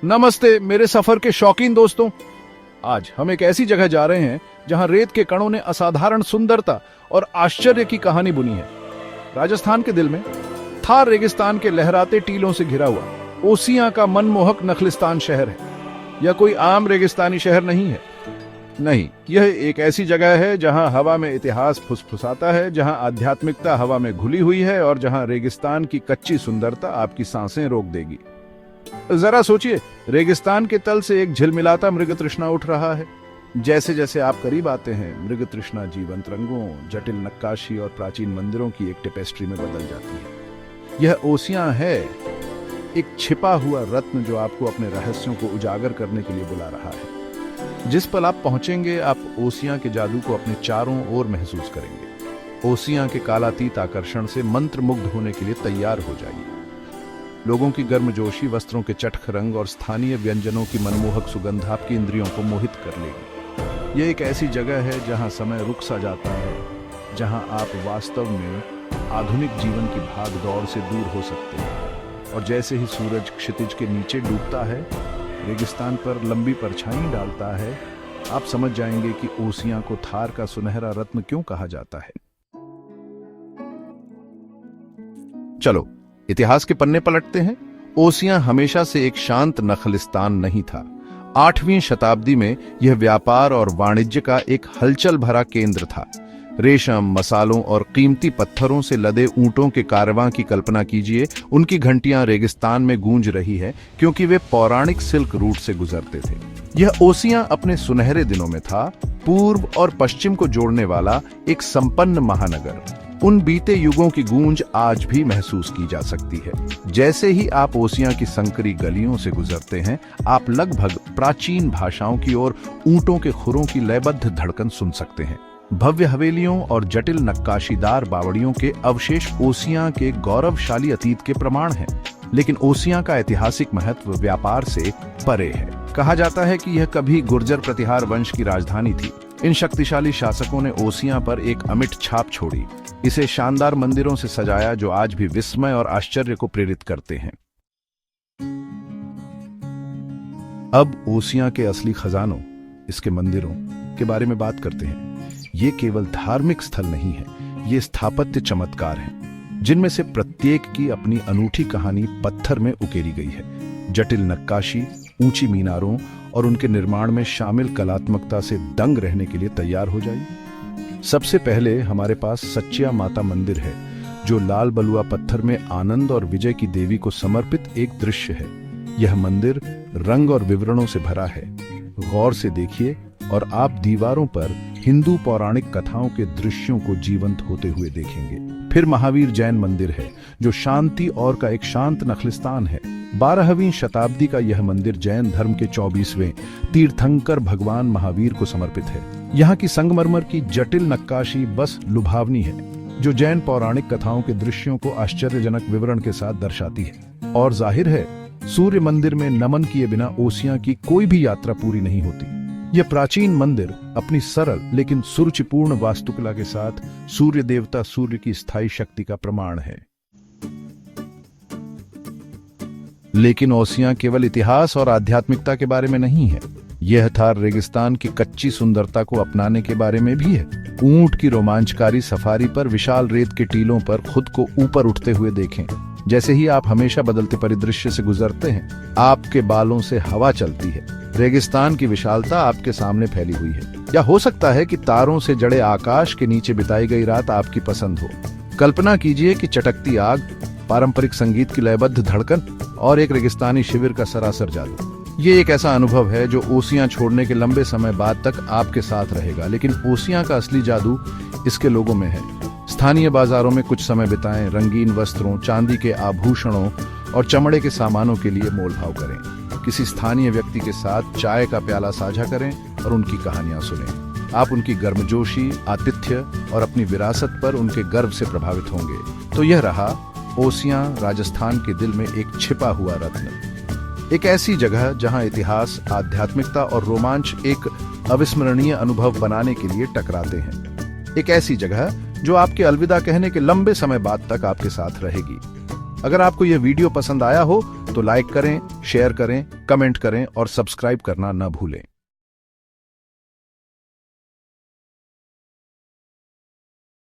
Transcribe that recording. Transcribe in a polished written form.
नमस्ते मेरे सफर के शौकीन दोस्तों। आज हम एक ऐसी जगह जा रहे हैं जहां रेत के कणों ने असाधारण सुंदरता और आश्चर्य की कहानी बुनी है। राजस्थान के दिल में थार रेगिस्तान के लहराते टीलों से घिरा हुआ ओसियां का मनमोहक नखलिस्तान शहर है। यह कोई आम रेगिस्तानी शहर नहीं है, नहीं, यह एक ऐसी जगह है जहां हवा में इतिहास फुसफुसाता है, जहां आध्यात्मिकता हवा में घुली हुई है और जहां रेगिस्तान की कच्ची सुंदरता आपकी सांसें रोक देगी। जरा सोचिए, रेगिस्तान के तल से एक झिलमिलाता मृग तृष्णा उठ रहा है। जैसे जैसे आप करीब आते हैं, मृग तृष्णा जीवंत रंगों, जटिल नक्काशी और प्राचीन मंदिरों की एक टेपेस्ट्री में बदल जाती है। यह ओसियां है, एक छिपा हुआ रत्न जो आपको अपने रहस्यों को उजागर करने के लिए बुला रहा है। जिस पल आप पहुंचेंगे, आप ओसियां के जादू को अपने चारों ओर महसूस करेंगे। ओसियां के कालातीत आकर्षण से मंत्रमुग्ध होने के लिए तैयार हो जाइए। लोगों की गर्मजोशी, वस्त्रों के चटख रंग और स्थानीय व्यंजनों की मनमोहक सुगंध आपकी इंद्रियों को मोहित कर लेगी। यह एक ऐसी जगह है जहां समय रुक सा जाता है, जहां आप वास्तव में आधुनिक जीवन की भाग दौड़ से दूर हो सकते हैं। और जैसे ही सूरज क्षितिज के नीचे डूबता है, रेगिस्तान पर लंबी परछाई डालता है, आप समझ जाएंगे कि ओसियां को थार का सुनहरा रत्न क्यों कहा जाता है। चलो इतिहास के पन्ने पलटते हैं। ओसियां हमेशा से एक शांत नखलिस्तान नहीं था। 8वीं शताब्दी में यह व्यापार और वाणिज्य का एक हलचल भरा केंद्र था। रेशम, मसालों और कीमती पत्थरों से लदे ऊंटों के कारवां की कल्पना कीजिए। उनकी घंटियां रेगिस्तान में गूंज रही है क्योंकि वे पौराणिक सिल्क रूट से गुजरते थे। यह ओसियां अपने सुनहरे दिनों में था पूर्व और पश्चिम को जोड़ने वाला एक संपन्न महानगर। उन बीते युगों की गूंज आज भी महसूस की जा सकती है। जैसे ही आप ओसियां की संकरी गलियों से गुजरते हैं, आप लगभग प्राचीन भाषाओं की ओर ऊंटों के खुरों की लयबद्ध धड़कन सुन सकते हैं। भव्य हवेलियों और जटिल नक्काशीदार बावड़ियों के अवशेष ओसियां के गौरवशाली अतीत के प्रमाण हैं। लेकिन ओसियां का ऐतिहासिक महत्व व्यापार से परे है। कहा जाता है कि यह कभी गुर्जर प्रतिहार वंश की राजधानी थी। इन शक्तिशाली शासकों ने ओसियां पर एक अमिट छाप छोड़ी, इसे शानदार मंदिरों से सजाया जो आज भी विस्मय और आश्चर्य को प्रेरित करते हैं। अब ओसियां के असली खजानों, इसके मंदिरों के बारे में बात करते हैं। ये केवल धार्मिक स्थल नहीं है, ये स्थापत्य चमत्कार हैं, जिनमें से प्रत्येक की अपनी अनूठी कहानी पत्थर में उकेरी गई है। जटिल नक्काशी, ऊंची मीनारों और उनके निर्माण में शामिल कलात्मकता से दंग रहने के लिए तैयार हो जाइए। सबसे पहले हमारे पास सच्चिया माता मंदिर है, जो लाल बलुआ पत्थर में आनंद और विजय की देवी को समर्पित एक दृश्य है। यह मंदिर रंग और विवरणों से भरा है। गौर से देखिए और आप दीवारों पर हिंदू पौराणिक कथाओं के दृश्यों को जीवंत होते हुए देखेंगे। फिर महावीर जैन मंदिर है, जो शांति और का एक शांत नखलिस्तान है। 12वीं शताब्दी का यह मंदिर जैन धर्म के 24वें तीर्थंकर भगवान महावीर को समर्पित है। यहाँ की संगमरमर की जटिल नक्काशी बस लुभावनी है, जो जैन पौराणिक कथाओं के दृश्यों को आश्चर्यजनक विवरण के साथ दर्शाती है। और जाहिर है, सूर्य मंदिर में नमन किए बिना ओसियां की कोई भी यात्रा पूरी नहीं होती। यह प्राचीन मंदिर अपनी सरल लेकिन सुरुचिपूर्ण वास्तुकला के साथ सूर्य देवता सूर्य की स्थायी शक्ति का प्रमाण है। लेकिन ओसियां केवल इतिहास और आध्यात्मिकता के बारे में नहीं है। यह थार रेगिस्तान की कच्ची सुंदरता को अपनाने के बारे में भी है। ऊंट की रोमांचकारी सफारी पर विशाल रेत के टीलों पर खुद को ऊपर उठते हुए देखें। जैसे ही आप हमेशा बदलते परिदृश्य से गुजरते हैं, आपके बालों से हवा चलती है। रेगिस्तान की विशालता आपके सामने फैली हुई है। या हो सकता है कि तारों से जड़े आकाश के नीचे बिताई गई रात आपकी पसंद हो। कल्पना कीजिए कि चटकती आग, पारंपरिक संगीत की लयबद्ध धड़कन और एक रेगिस्तानी शिविर का सरासर जादू। ये एक ऐसा अनुभव है जो ओसियां छोड़ने के लंबे समय बाद तक आपके साथ रहेगा। लेकिन ओसियां का असली जादू इसके लोगों में है। स्थानीय बाजारों में कुछ समय बिताएं, रंगीन वस्त्रों, चांदी के आभूषणों और चमड़े के सामानों के लिए मोलभाव करें। किसी स्थानीय व्यक्ति के साथ चाय का प्याला साझा करें और उनकी कहानियां सुनें। आप उनकी गर्मजोशी, आतिथ्य और अपनी विरासत पर उनके गर्व से प्रभावित होंगे। तो यह रहा ओसियां, राजस्थान के दिल में एक छिपा हुआ रत्न। एक ऐसी जगह जहां इतिहास, आध्यात्मिकता और रोमांच एक अविस्मरणीय अनुभव बनाने के लिए टकराते हैं। एक ऐसी जगह जो आपके अलविदा कहने के लंबे समय बाद तक आपके साथ रहेगी। अगर आपको यह वीडियो पसंद आया हो तो लाइक करें, शेयर करें, कमेंट करें और सब्सक्राइब करना न भूलें।